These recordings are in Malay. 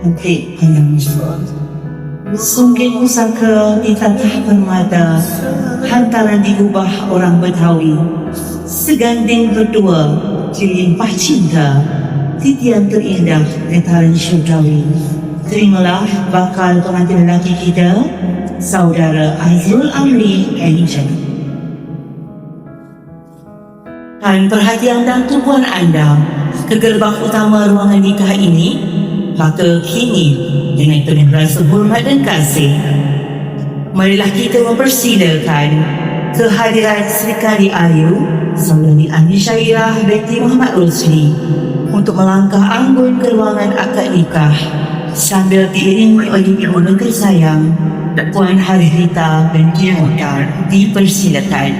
Hati yang sungguh pusaka ditatah permata hantaran diubah orang Betawi. Seganding berdua dilimpah cinta, titian terindah getaran syurgawi. Terimalah bakal pengantin lelaki kita, Saudara Azrul Amri Elijah. Dan perhatian dan tumpuan anda ke gerbang utama ruangan nikah ini, maka kini dengan penuh rasa hormat dan kasih, marilah kita mempersilakan kehadiran Sri Kadi Ayu Saudari Ani Syairah binti Muhammad Rosli untuk melangkah anggun ke ruangan akad nikah sambil diiringi oleh ibu negeri sayang Puan Haririta binti Muhtar. Dipersilakan.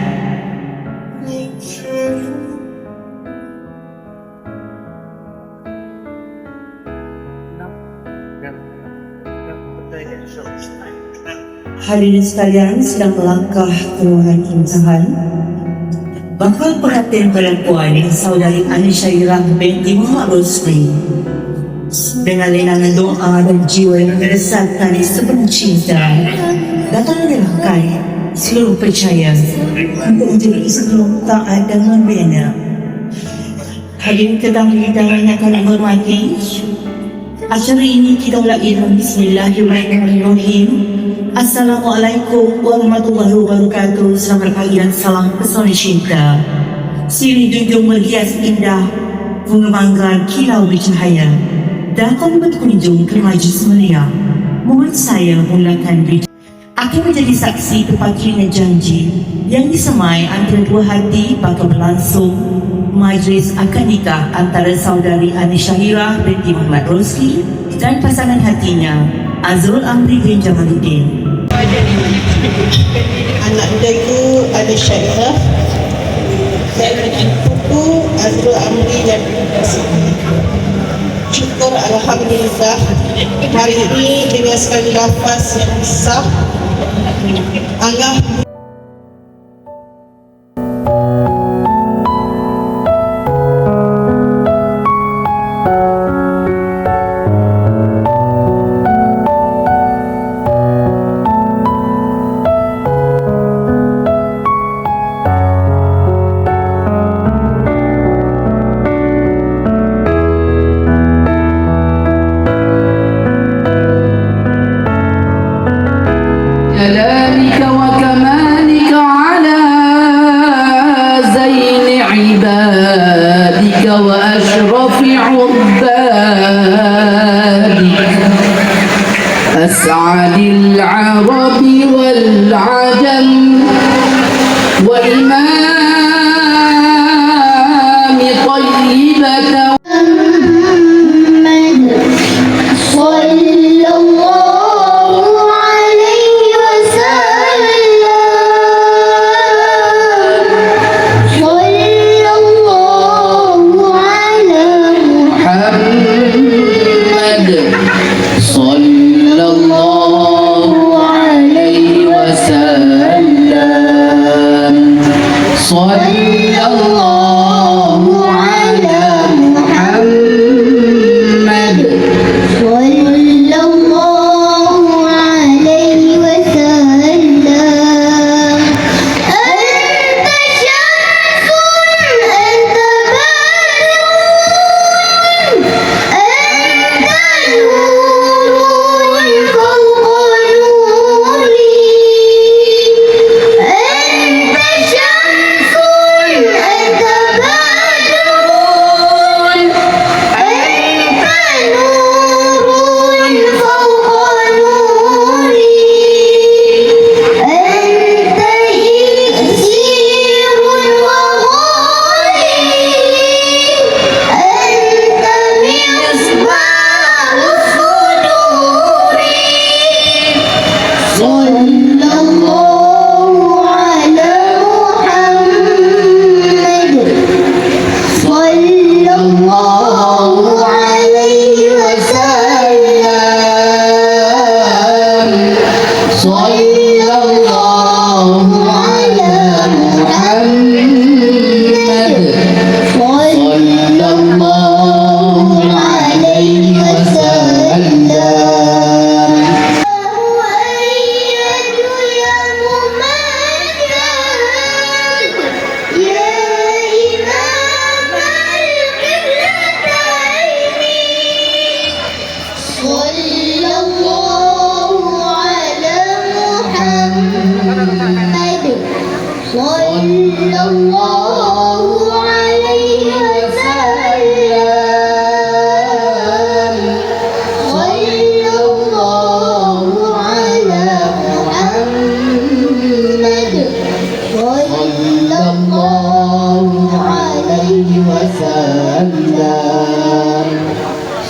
Hadirin sekalian sedang melangkah ke ruangan imtahan. Bakal perhatian perempuan Saudari Ani Syairah binti Muhammad Rosli dengan lenangan doa dan jiwa yang meresahkan sepenuh cinta datang menyerahkan seluruh percaya untuk menjadi sebelum taat dan membina. Hadirin tetamu dan yang akan menghormati, acara ini kita mulai dengan Bismillahirrahmanirrahim. Assalamualaikum warahmatullahi wabarakatuh. Selamat pagi dan salam pesona cinta. Siri junjung menghias indah, bunga manggar kilau bercahaya. Datang berkunjung ke majlis mulia. Mohon saya mulakan bicara. Akan menjadi saksi terpakainya janji yang disemai antara dua hati bakal berlangsung majlis akad nikah antara Saudari Ani Syairah binti Muhammad Rosli dan pasangan hatinya Azrul Amri bin Jamaluddin. Anak mudaku Ani Syairah dan ibuku Azrul Amri dan Siti. Syukur Alhamdulillah hari ini dengan sekali lafaz yang sah anggap جلالك وكمالك على زين عبادك وأشرف عبادك أسعد العرب والعجم وإمام طيبة صلى الله على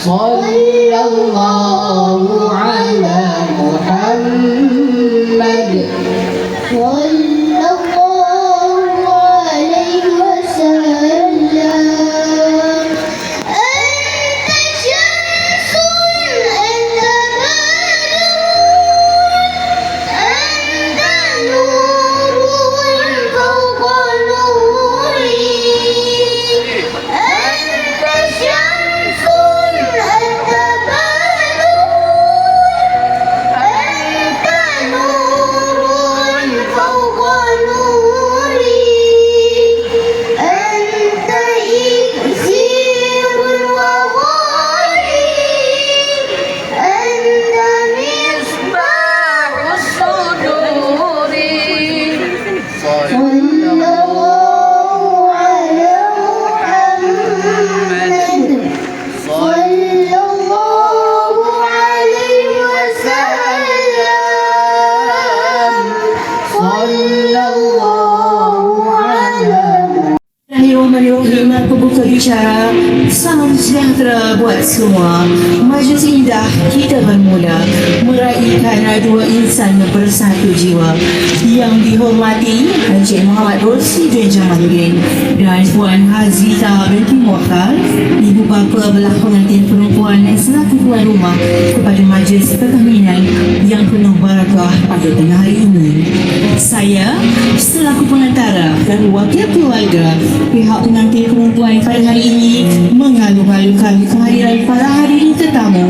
صلى الله على محمد صلى الله عليه وسلم أنت شمس أنت بدر أنت نور فوق نوري أنت شمس أنت بدر أنت نور فوق نوري أنت إكسير وغالي أنت مصباح الصدور صلى الله على محمد صلى الله عليه وسلم صلى الله على Bismillahirrahmanirrahim. Aku buka bicara. Salam sejahtera buat semua. Majlis indah kita bermula meraihkan dua insan yang bersatu jiwa yang dihormati Encik Muhammad Rosli bin Jamaluddin dan Puan Hazita binti Muakhar, ibu bapa belah pengantin perempuan selaku tuan rumah kepada majlis perkahwinan yang penuh barakah pada tengah hari ini. Saya selaku pengantara dan wakil keluarga pihak pengantin perempuan pada hari ini mengalu-alukan kehadiran para hadirin tetamu,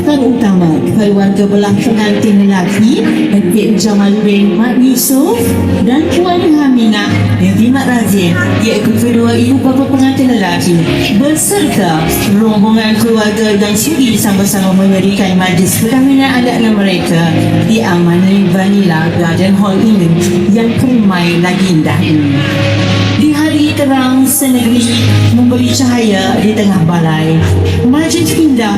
terutama keluarga belah pengantin lelaki Encik Jamaluddin Mat Yusof dan Puan Haminah binti Mat Razin, iaitu kedua ibu bapa pengantin lelaki beserta rombongan keluarga yang sudi sama-sama memberikan majlis perkahwinan adatnya mereka di Amanah Vanilla Garden Hall ini yang permai lagi indah ini. Di hari terang senegeri memberi cahaya di tengah balai, majlis indah